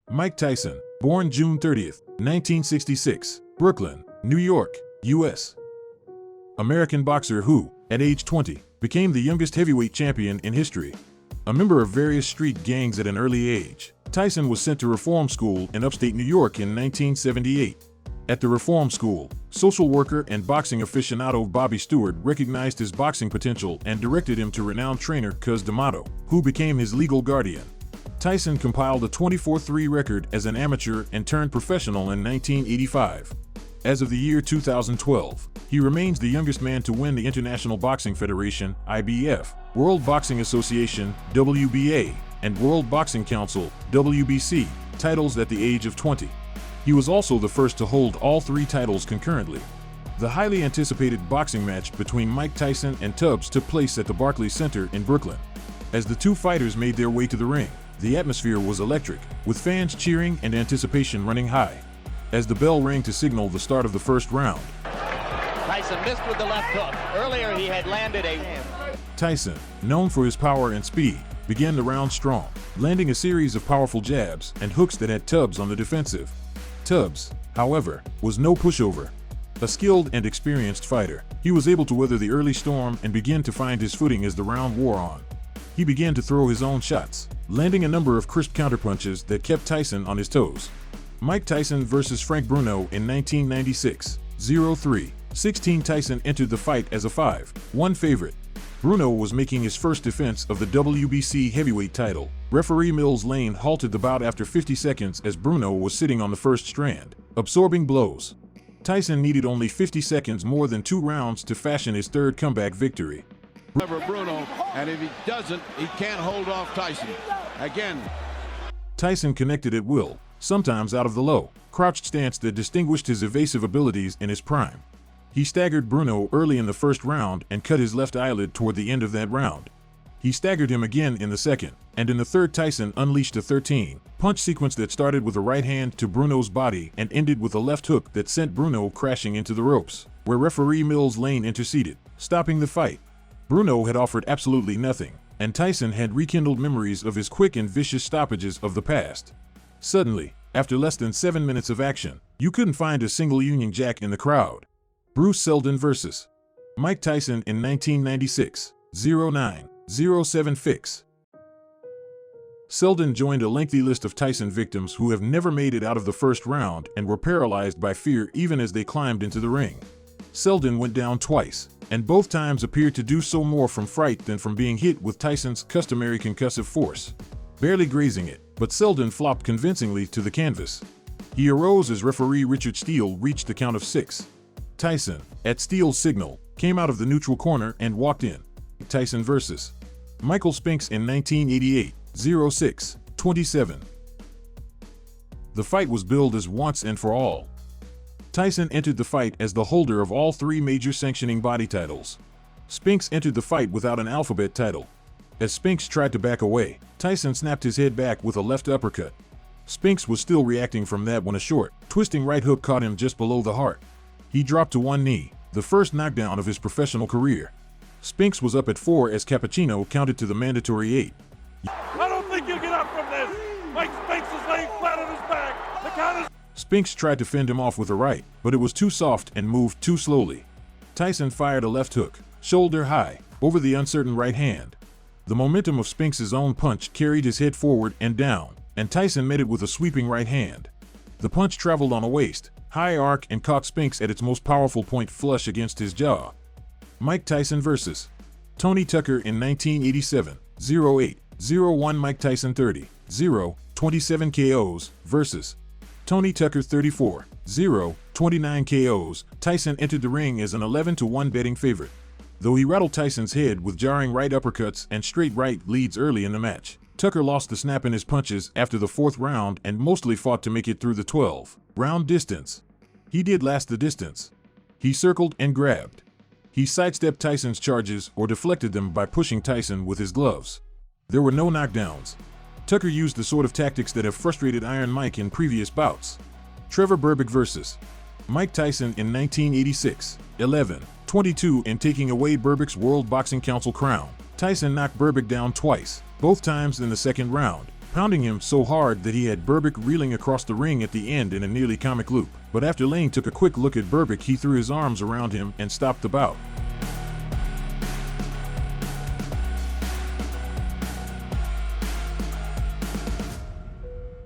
Mike Tyson, born June 30, 1966, Brooklyn, New York, U.S. American boxer who, at age 20, became the youngest heavyweight champion in history. A member of various street gangs at an early age, Tyson was sent to reform school in upstate New York in 1978. At the reform school, social worker and boxing aficionado Bobby Stewart recognized his boxing potential and directed him to renowned trainer Cus D'Amato, who became his legal guardian. Tyson compiled a 24-3 record as an amateur and turned professional in 1985. As of the year 2012, he remains the youngest man to win the International Boxing Federation (IBF), World Boxing Association (WBA), and World Boxing Council (WBC) titles at the age of 20. He was also the first to hold all three titles concurrently. The highly anticipated boxing match between Mike Tyson and Tubbs took place at the Barclays Center in Brooklyn. As the two fighters made their way to the ring, the atmosphere was electric, with fans cheering and anticipation running high. As the bell rang to signal the start of the first round, Tyson missed with the left hook. Earlier he had landed a... Tyson, known for his power and speed, began the round strong, landing a series of powerful jabs and hooks that had Tubbs on the defensive. Tubbs, however, was no pushover. A skilled and experienced fighter, he was able to weather the early storm and begin to find his footing as the round wore on. He began to throw his own shots, landing a number of crisp counterpunches that kept Tyson on his toes. Mike Tyson vs. Frank Bruno in 1996, 03-16. Tyson entered the fight as a 5-1 favorite. Bruno was making his first defense of the WBC heavyweight title. Referee Mills Lane halted the bout after 50 seconds as Bruno was sitting on the first strand, absorbing blows. Tyson needed only 50 seconds more than 2 rounds to fashion his third comeback victory. Trevor Bruno, and if he doesn't, he can't hold off Tyson. Again. Tyson connected at will, sometimes out of the low, crouched stance that distinguished his evasive abilities in his prime. He staggered Bruno early in the first round and cut his left eyelid toward the end of that round. He staggered him again in the second, and in the third Tyson unleashed a 13-punch sequence that started with a right hand to Bruno's body and ended with a left hook that sent Bruno crashing into the ropes, where referee Mills Lane interceded, stopping the fight. Bruno had offered absolutely nothing, and Tyson had rekindled memories of his quick and vicious stoppages of the past. Suddenly, after less than 7 minutes of action, you couldn't find a single Union Jack in the crowd. Bruce Selden vs. Mike Tyson in 1996, 09-07 fix. Selden joined a lengthy list of Tyson victims who have never made it out of the first round and were paralyzed by fear even as they climbed into the ring. Selden went down twice, and both times appeared to do so more from fright than from being hit with Tyson's customary concussive force, barely grazing it, but Selden flopped convincingly to the canvas. He arose as referee Richard Steele reached the count of 6. Tyson, at Steele's signal, came out of the neutral corner and walked in. Tyson vs. Michael Spinks in 1988, 06-27. The fight was billed as once and for all. Tyson entered the fight as the holder of all 3 major sanctioning body titles. Spinks entered the fight without an alphabet title. As Spinks tried to back away, Tyson snapped his head back with a left uppercut. Spinks was still reacting from that when a short, twisting right hook caught him just below the heart. He dropped to one knee, the first knockdown of his professional career. Spinks was up at 4 as Cappuccino counted to the mandatory 8. I don't think you get up from this. Mike Spinks is laying flat on his back. The count is... Spinks tried to fend him off with a right, but it was too soft and moved too slowly. Tyson fired a left hook, shoulder high, over the uncertain right hand. The momentum of Spinks' own punch carried his head forward and down, and Tyson met it with a sweeping right hand. The punch traveled on a waist, high arc and caught Spinks at its most powerful point flush against his jaw. Mike Tyson vs. Tony Tucker in 1987, 08-01. Mike Tyson 30-0-27 KOs vs. Tony Tucker 34-0-29 KOs. Tyson entered the ring as an 11-1 betting favorite. Though he rattled Tyson's head with jarring right uppercuts and straight right leads early in the match, Tucker lost the snap in his punches after the 4th round and mostly fought to make it through the 12-round distance. He did last the distance. He circled and grabbed. He sidestepped Tyson's charges or deflected them by pushing Tyson with his gloves. There were no knockdowns. Tucker used the sort of tactics that have frustrated Iron Mike in previous bouts. Trevor Berbick vs. Mike Tyson in 1986, 11-22. In taking away Berbick's World Boxing Council crown, Tyson knocked Berbick down twice, both times in the second round, pounding him so hard that he had Berbick reeling across the ring at the end in a nearly comic loop. But after Lane took a quick look at Berbick, he threw his arms around him and stopped the bout.